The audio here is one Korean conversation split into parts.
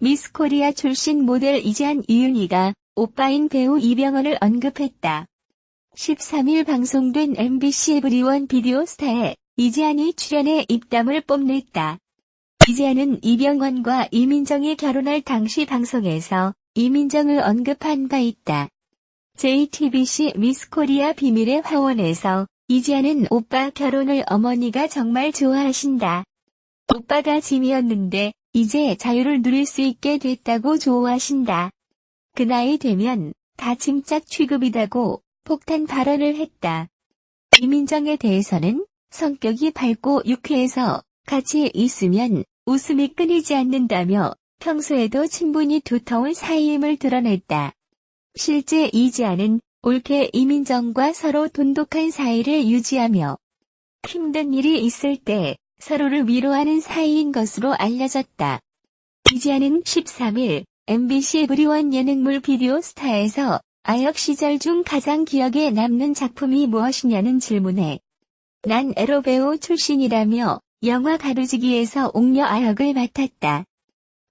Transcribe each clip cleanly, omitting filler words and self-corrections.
미스코리아 출신 모델 이재한 이윤희가 오빠인 배우 이병헌을 언급했다. 13일 방송된 MBC 에브리원 비디오스타에 이재한이 출연해 입담을 뽐냈다. 이재한은 이병헌과 이민정이 결혼할 당시 방송에서 이민정을 언급한 바 있다. JTBC 미스코리아 비밀의 화원에서 이재한은 오빠 결혼을 어머니가 정말 좋아하신다. 오빠가 짐이었는데 이제 자유를 누릴 수 있게 됐다고 좋아하신다. 그 나이 되면 다 짐짝 취급이다고 폭탄 발언을 했다. 이민정에 대해서는 성격이 밝고 유쾌해서 같이 있으면 웃음이 끊이지 않는다며 평소에도 친분이 두터운 사이임을 드러냈다. 실제 이재한은 올케 이민정과 서로 돈독한 사이를 유지하며 힘든 일이 있을 때 서로를 위로하는 사이인 것으로 알려졌다. 이재한은 13일 MBC 에브리원 예능물 비디오스타에서 아역 시절 중 가장 기억에 남는 작품이 무엇이냐는 질문에 난 에로 배우 출신이라며 영화 가로지기에서 옥녀 아역을 맡았다.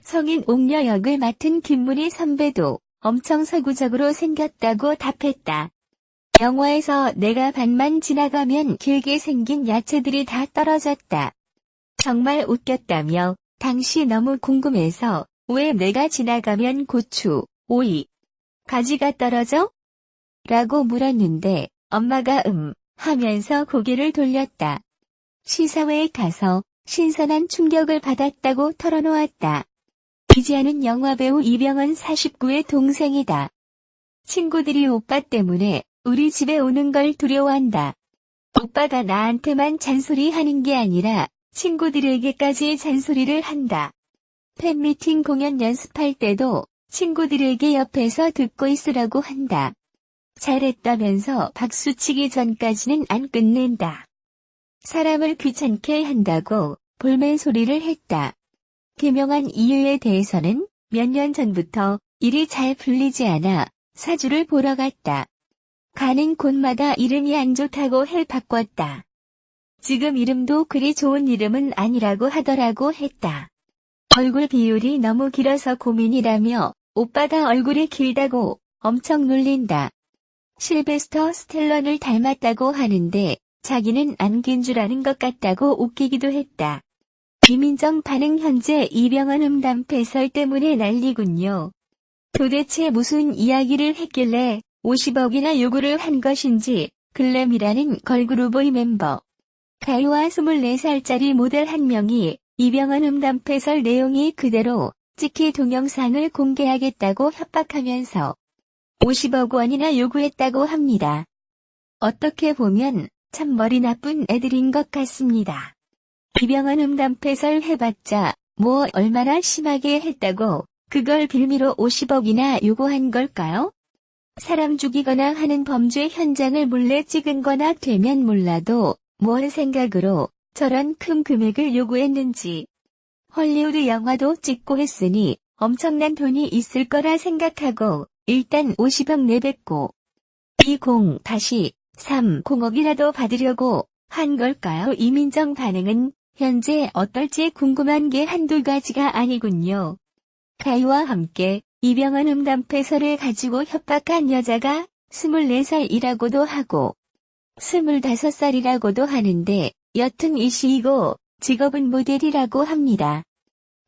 성인 옥녀 역을 맡은 김문희 선배도 엄청 서구적으로 생겼다고 답했다. 영화에서 내가 반만 지나가면 길게 생긴 야채들이 다 떨어졌다. 정말 웃겼다며 당시 너무 궁금해서 왜 내가 지나가면 고추, 오이, 가지가 떨어져? 라고 물었는데 엄마가 하면서 고개를 돌렸다. 시사회에 가서 신선한 충격을 받았다고 털어놓았다. 이재한은 영화배우 이병헌 49의 동생이다. 친구들이 오빠 때문에 우리 집에 오는 걸 두려워한다. 오빠가 나한테만 잔소리하는 게 아니라 친구들에게까지 잔소리를 한다. 팬미팅 공연 연습할 때도 친구들에게 옆에서 듣고 있으라고 한다. 잘했다면서 박수치기 전까지는 안 끝낸다. 사람을 귀찮게 한다고 볼멘 소리를 했다. 개명한 이유에 대해서는 몇 년 전부터 일이 잘 풀리지 않아 사주를 보러 갔다. 가는 곳마다 이름이 안 좋다고 해 바꿨다. 지금 이름도 그리 좋은 이름은 아니라고 하더라고 했다. 얼굴 비율이 너무 길어서 고민이라며 오빠가 얼굴이 길다고 엄청 놀린다. 실베스터 스텔런을 닮았다고 하는데 자기는 안 긴 줄 아는 것 같다고 웃기기도 했다. 이민정 반응 현재 이병헌 음담 패설 때문에 난리군요. 도대체 무슨 이야기를 했길래 50억이나 요구를 한 것인지 글램이라는 걸그룹의 멤버 가요와 24살짜리 모델 한 명이 이병헌 음담 패설 내용이 그대로 찍히 동영상을 공개하겠다고 협박하면서 50억 원이나 요구했다고 합니다. 어떻게 보면 참 머리 나쁜 애들인 것 같습니다. 이병헌 음담 패설 해봤자 뭐 얼마나 심하게 했다고 그걸 빌미로 50억이나 요구한 걸까요? 사람 죽이거나 하는 범죄 현장을 몰래 찍은 거나 되면 몰라도 뭔 생각으로 저런 큰 금액을 요구했는지. 헐리우드 영화도 찍고 했으니 엄청난 돈이 있을 거라 생각하고 일단 50억 내뱉고 20-30억이라도 받으려고 한 걸까요? 이민정 반응은 현재 어떨지 궁금한 게 한두 가지가 아니군요. 가요와 함께 이병헌 음담 패설을 가지고 협박한 여자가 24살이라고도 하고 25살이라고도 하는데 여튼 이시이고 직업은 모델이라고 합니다.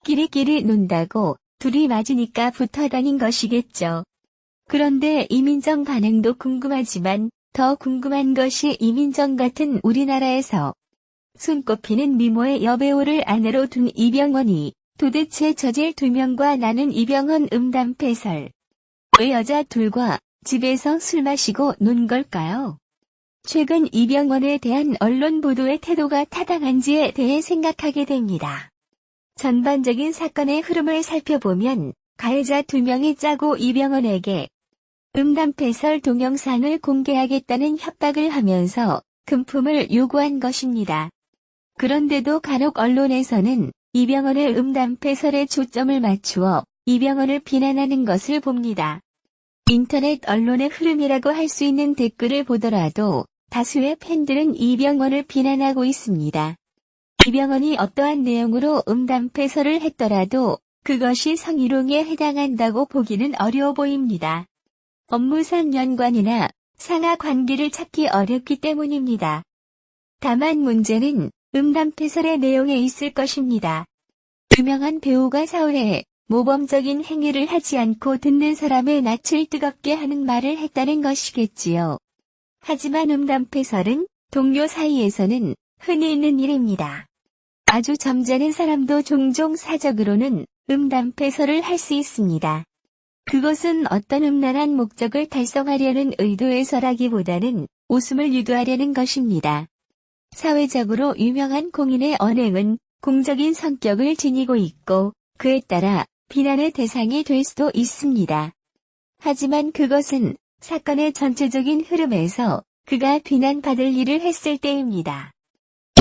끼리끼리 논다고 둘이 맞으니까 붙어 다닌 것이겠죠. 그런데 이민정 반응도 궁금하지만 더 궁금한 것이 이민정 같은 우리나라에서 손꼽히는 미모의 여배우를 아내로 둔 이병헌이 도대체 저질 두 명과 나는 이병헌 음담 패설. 왜 여자 둘과 집에서 술 마시고 논 걸까요? 최근 이병헌에 대한 언론 보도의 태도가 타당한지에 대해 생각하게 됩니다. 전반적인 사건의 흐름을 살펴보면 가해자 두 명이 짜고 이병헌에게 음담 패설 동영상을 공개하겠다는 협박을 하면서 금품을 요구한 것입니다. 그런데도 간혹 언론에서는 이병헌의 음담 패설에 초점을 맞추어 이병헌을 비난하는 것을 봅니다. 인터넷 언론의 흐름이라고 할 수 있는 댓글을 보더라도 다수의 팬들은 이병헌을 비난하고 있습니다. 이병헌이 어떠한 내용으로 음담 패설을 했더라도 그것이 성희롱에 해당한다고 보기는 어려워 보입니다. 업무상 연관이나 상하 관계를 찾기 어렵기 때문입니다. 다만 문제는 음담패설의 내용에 있을 것입니다. 유명한 배우가 사회에 모범적인 행위를 하지 않고 듣는 사람의 낯을 뜨겁게 하는 말을 했다는 것이겠지요. 하지만 음담패설은 동료 사이에서는 흔히 있는 일입니다. 아주 점잖은 사람도 종종 사적으로는 음담패설을 할 수 있습니다. 그것은 어떤 음란한 목적을 달성하려는 의도에서라기보다는 웃음을 유도하려는 것입니다. 사회적으로 유명한 공인의 언행은 공적인 성격을 지니고 있고 그에 따라 비난의 대상이 될 수도 있습니다. 하지만 그것은 사건의 전체적인 흐름에서 그가 비난받을 일을 했을 때입니다.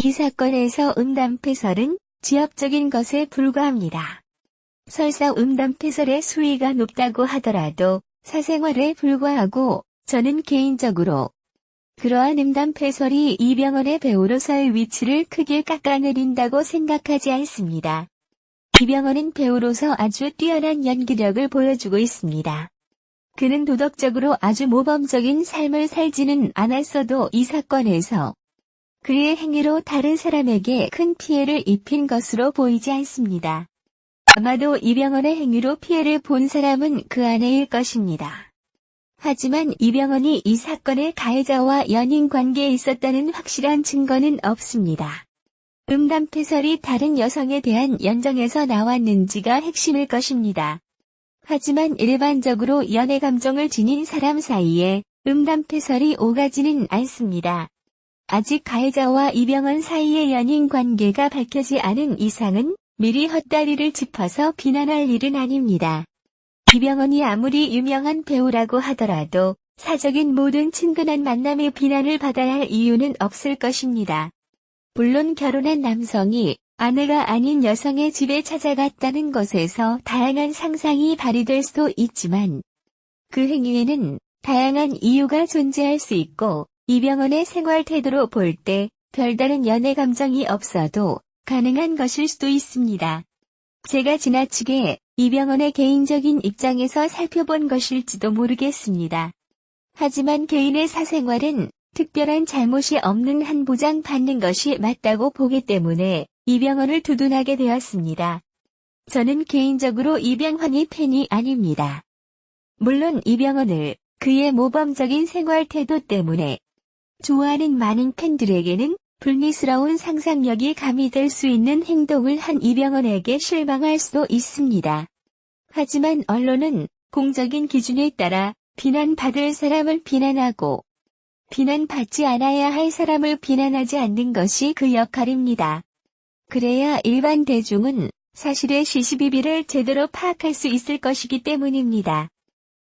이 사건에서 음담패설은 지엽적인 것에 불과합니다. 설사 음담패설의 수위가 높다고 하더라도 사생활에 불과하고 저는 개인적으로 그러한 음담패설이 이병헌의 배우로서의 위치를 크게 깎아내린다고 생각하지 않습니다. 이병헌은 배우로서 아주 뛰어난 연기력을 보여주고 있습니다. 그는 도덕적으로 아주 모범적인 삶을 살지는 않았어도 이 사건에서 그의 행위로 다른 사람에게 큰 피해를 입힌 것으로 보이지 않습니다. 아마도 이병헌의 행위로 피해를 본 사람은 그 아내일 것입니다. 하지만 이병헌이 이 사건의 가해자와 연인 관계에 있었다는 확실한 증거는 없습니다. 음담패설이 다른 여성에 대한 연정에서 나왔는지가 핵심일 것입니다. 하지만 일반적으로 연애 감정을 지닌 사람 사이에 음담패설이 오가지는 않습니다. 아직 가해자와 이병헌 사이의 연인 관계가 밝혀지 않은 이상은 미리 헛다리를 짚어서 비난할 일은 아닙니다. 이병헌이 아무리 유명한 배우라고 하더라도 사적인 모든 친근한 만남의 비난을 받아야 할 이유는 없을 것입니다. 물론 결혼한 남성이 아내가 아닌 여성의 집에 찾아갔다는 것에서 다양한 상상이 발휘될 수도 있지만 그 행위에는 다양한 이유가 존재할 수 있고 이병헌의 생활 태도로 볼 때 별다른 연애 감정이 없어도 가능한 것일 수도 있습니다. 제가 지나치게 이병헌의 개인적인 입장에서 살펴본 것일지도 모르겠습니다. 하지만 개인의 사생활은 특별한 잘못이 없는 한 보장 받는 것이 맞다고 보기 때문에 이병헌을 두둔하게 되었습니다. 저는 개인적으로 이병헌이 팬이 아닙니다. 물론 이병헌을 그의 모범적인 생활 태도 때문에 좋아하는 많은 팬들에게는 불미스러운 상상력이 가미될 수 있는 행동을 한 이병헌에게 실망할 수도 있습니다. 하지만 언론은 공적인 기준에 따라 비난받을 사람을 비난하고 비난받지 않아야 할 사람을 비난하지 않는 것이 그 역할입니다. 그래야 일반 대중은 사실의 시시비비를 제대로 파악할 수 있을 것이기 때문입니다.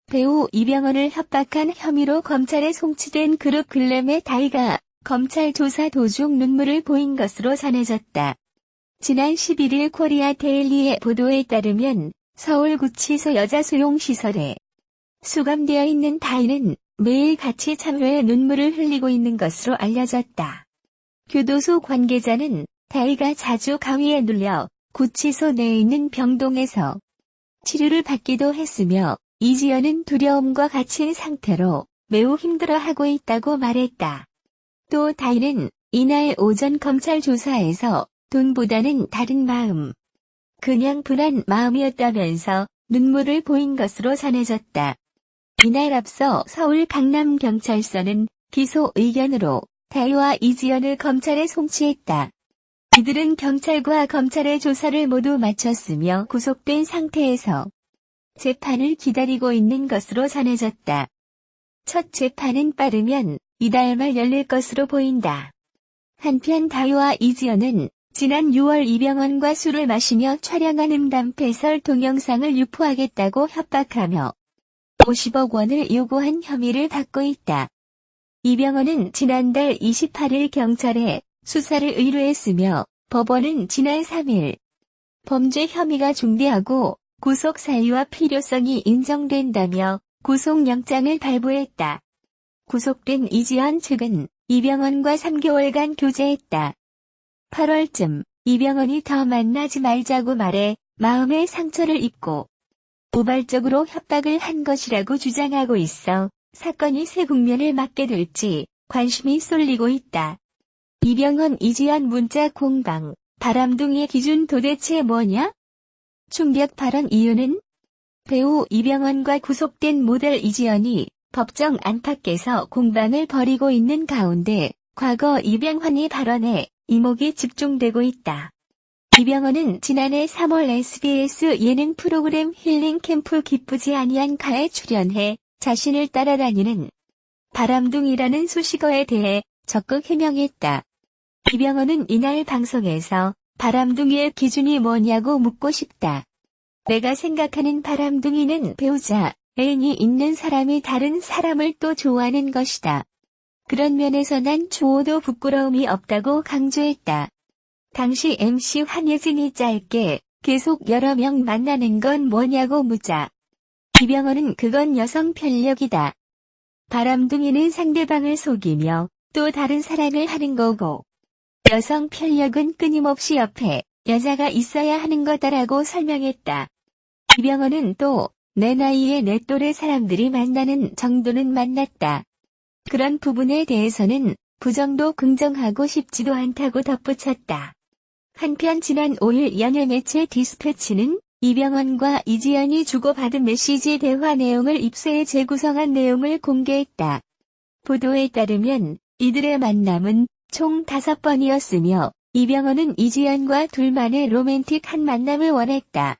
배우 이병헌을 협박한 혐의로 검찰에 송치된 그룹 글램의 다이가 검찰 조사 도중 눈물을 보인 것으로 전해졌다. 지난 11일 코리아 데일리의 보도에 따르면 서울구치소 여자수용시설에 수감되어 있는 다이는 매일 같이 참회에 눈물을 흘리고 있는 것으로 알려졌다. 교도소 관계자는 다이가 자주 가위에 눌려 구치소 내에 있는 병동에서 치료를 받기도 했으며 이지연은 두려움과 갇힌 상태로 매우 힘들어하고 있다고 말했다. 또 다이는 이날 오전 검찰 조사에서 돈보다는 다른 마음, 그냥 분한 마음이었다면서 눈물을 보인 것으로 전해졌다. 이날 앞서 서울 강남경찰서는 기소 의견으로 다이와 이지연을 검찰에 송치했다. 이들은 경찰과 검찰의 조사를 모두 마쳤으며 구속된 상태에서 재판을 기다리고 있는 것으로 전해졌다. 첫 재판은 빠르면 이달 말 열릴 것으로 보인다. 한편 다이와 이지연은 지난 6월 이병헌과 술을 마시며 촬영한 음담패설 동영상을 유포하겠다고 협박하며 50억 원을 요구한 혐의를 받고 있다. 이병헌은 지난달 28일 경찰에 수사를 의뢰했으며 법원은 지난 3일 범죄 혐의가 중대하고 구속 사유와 필요성이 인정된다며 구속영장을 발부했다. 구속된 이지연 측은 이병헌과 3개월간 교제했다. 8월쯤 이병헌이 더 만나지 말자고 말해 마음의 상처를 입고 우발적으로 협박을 한 것이라고 주장하고 있어 사건이 새 국면을 맞게 될지 관심이 쏠리고 있다. 이병헌 이지연 문자 공방, 바람둥이의 기준 도대체 뭐냐? 충격 발언 이유는? 배우 이병헌과 구속된 모델 이지연이 법정 안팎에서 공방을 벌이고 있는 가운데 과거 이병헌이 발언에 이목이 집중되고 있다. 이병헌은 지난해 3월 SBS 예능 프로그램 힐링 캠프 기쁘지 아니한가에 출연해 자신을 따라다니는 바람둥이라는 수식어에 대해 적극 해명했다. 이병헌은 이날 방송에서 바람둥이의 기준이 뭐냐고 묻고 싶다. 내가 생각하는 바람둥이는 배우자, 애인이 있는 사람이 다른 사람을 또 좋아하는 것이다. 그런 면에서 난 좋아도 부끄러움이 없다고 강조했다. 당시 MC 한예진이 짧게 계속 여러 명 만나는 건 뭐냐고 묻자. 이병헌은 그건 여성 편력이다. 바람둥이는 상대방을 속이며 또 다른 사랑을 하는 거고 여성 편력은 끊임없이 옆에 여자가 있어야 하는 거다라고 설명했다. 이병헌은 또 내 나이에 내 또래 사람들이 만나는 정도는 만났다. 그런 부분에 대해서는 부정도 긍정하고 싶지도 않다고 덧붙였다. 한편 지난 5일 연예 매체 디스패치는 이병헌과 이지연이 주고받은 메시지 대화 내용을 입수해 재구성한 내용을 공개했다. 보도에 따르면 이들의 만남은 총 5번이었으며 이병헌은 이지연과 둘만의 로맨틱한 만남을 원했다.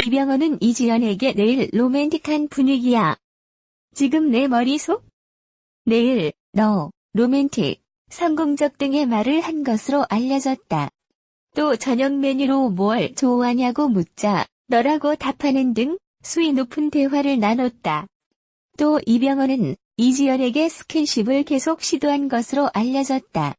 이병헌은 이지연에게 내일 로맨틱한 분위기야. 지금 내 머릿속? 내일, 너, 로맨틱, 성공적 등의 말을 한 것으로 알려졌다. 또 저녁 메뉴로 뭘 좋아하냐고 묻자 너라고 답하는 등 수위 높은 대화를 나눴다. 또 이병헌은 이지연에게 스킨십을 계속 시도한 것으로 알려졌다.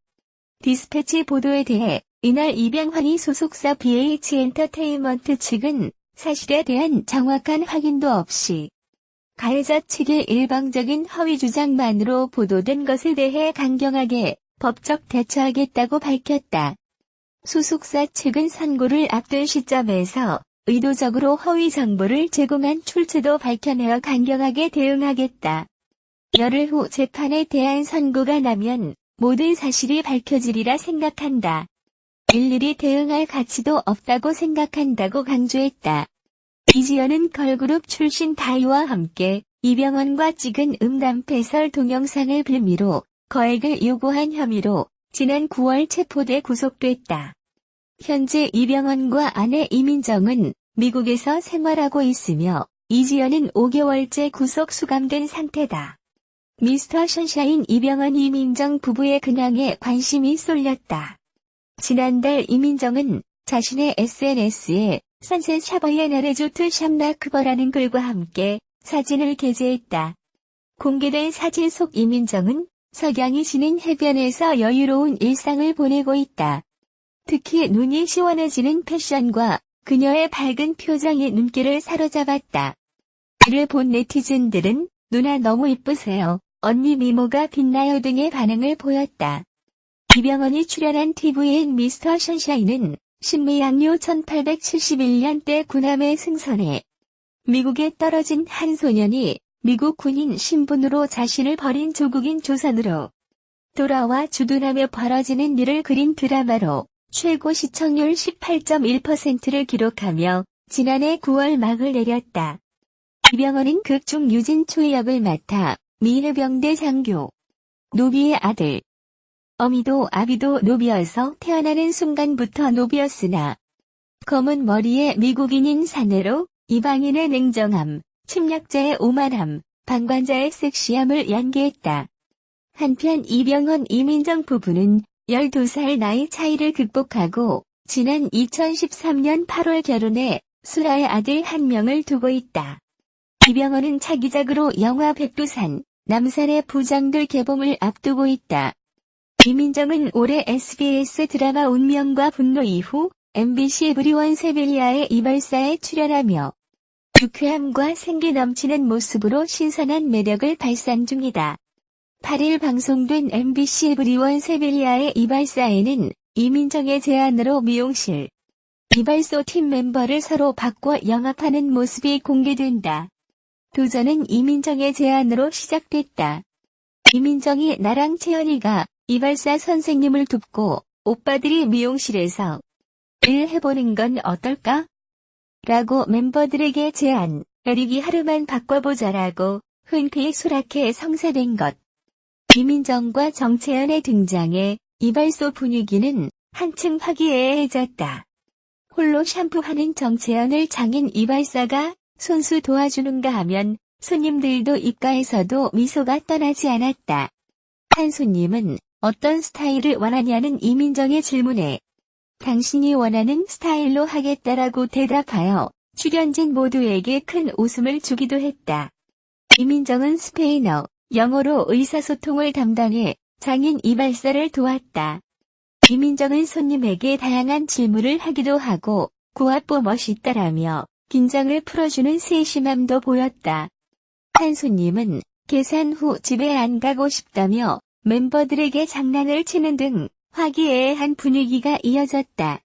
디스패치 보도에 대해 이날 이병헌이 소속사 BH엔터테인먼트 측은 사실에 대한 정확한 확인도 없이 가해자 측의 일방적인 허위 주장만으로 보도된 것에 대해 강경하게 법적 대처하겠다고 밝혔다. 소속사 측은 선고를 앞둔 시점에서 의도적으로 허위 정보를 제공한 출처도 밝혀내어 강경하게 대응하겠다. 열흘 후 재판에 대한 선고가 나면 모든 사실이 밝혀지리라 생각한다. 일일이 대응할 가치도 없다고 생각한다고 강조했다. 이지연은 걸그룹 출신 다이와 함께 이병헌과 찍은 음담패설 동영상을 빌미로 거액을 요구한 혐의로 지난 9월 체포돼 구속됐다. 현재 이병헌과 아내 이민정은 미국에서 생활하고 있으며 이지연은 5개월째 구속 수감된 상태다. 미스터 션샤인 이병헌 이민정 부부의 근황에 관심이 쏠렸다. 지난달 이민정은 자신의 SNS에 선셋 샤버의 나레조트 샴라크버라는 글과 함께 사진을 게재했다. 공개된 사진 속 이민정은 석양이 지는 해변에서 여유로운 일상을 보내고 있다. 특히 눈이 시원해지는 패션과 그녀의 밝은 표정이 눈길을 사로잡았다. 이를 본 네티즌들은 누나 너무 이쁘세요. 언니 미모가 빛나요 등의 반응을 보였다. 이병헌이 출연한 TVN 미스터 션샤인은 신미양요 1871년대 군함에 승선해 미국에 떨어진 한 소년이 미국 군인 신분으로 자신을 버린 조국인 조선으로 돌아와 주둔하며 벌어지는 일을 그린 드라마로 최고 시청률 18.1%를 기록하며 지난해 9월 막을 내렸다. 이병헌은 극중 유진초 역을 맡아 미해병대 장교 노비의 아들. 어미도 아비도 노비여서 태어나는 순간부터 노비였으나 검은 머리에 미국인인 사내로 이방인의 냉정함, 침략자의 오만함, 방관자의 섹시함을 연기했다. 한편 이병헌 이민정 부부는 12살 나이 차이를 극복하고 지난 2013년 8월 결혼해 슬아의 아들 한 명을 두고 있다. 이병헌은 차기작으로 영화 백두산, 남산의 부장들 개봉을 앞두고 있다. 이민정은 올해 SBS 드라마 운명과 분노 이후 MBC 에브리원 세빌리아의 이발사에 출연하며 유쾌함과 생기 넘치는 모습으로 신선한 매력을 발산 중이다. 8일 방송된 MBC 에브리원 세빌리아의 이발사에는 이민정의 제안으로 미용실 이발소 팀 멤버를 서로 바꿔 영업하는 모습이 공개된다. 도전은 이민정의 제안으로 시작됐다. 이민정이 나랑 채연이가 이발사 선생님을 돕고 오빠들이 미용실에서 일 해보는 건 어떨까? 라고 멤버들에게 제안. 에릭이 하루만 바꿔보자라고 흔쾌히 수락해 성사된 것. 이민정과 정채연의 등장에 이발소 분위기는 한층 화기애애해졌다. 홀로 샴푸하는 정채연을 장인 이발사가 손수 도와주는가 하면 손님들도 입가에서도 미소가 떠나지 않았다. 한 손님은 어떤 스타일을 원하냐는 이민정의 질문에 당신이 원하는 스타일로 하겠다라고 대답하여 출연진 모두에게 큰 웃음을 주기도 했다. 이민정은 스페인어, 영어로 의사소통을 담당해 장인 이발사를 도왔다. 이민정은 손님에게 다양한 질문을 하기도 하고 고압보 멋있다라며 긴장을 풀어주는 세심함도 보였다. 한 손님은 계산 후 집에 안 가고 싶다며 멤버들에게 장난을 치는 등 화기애애한 분위기가 이어졌다.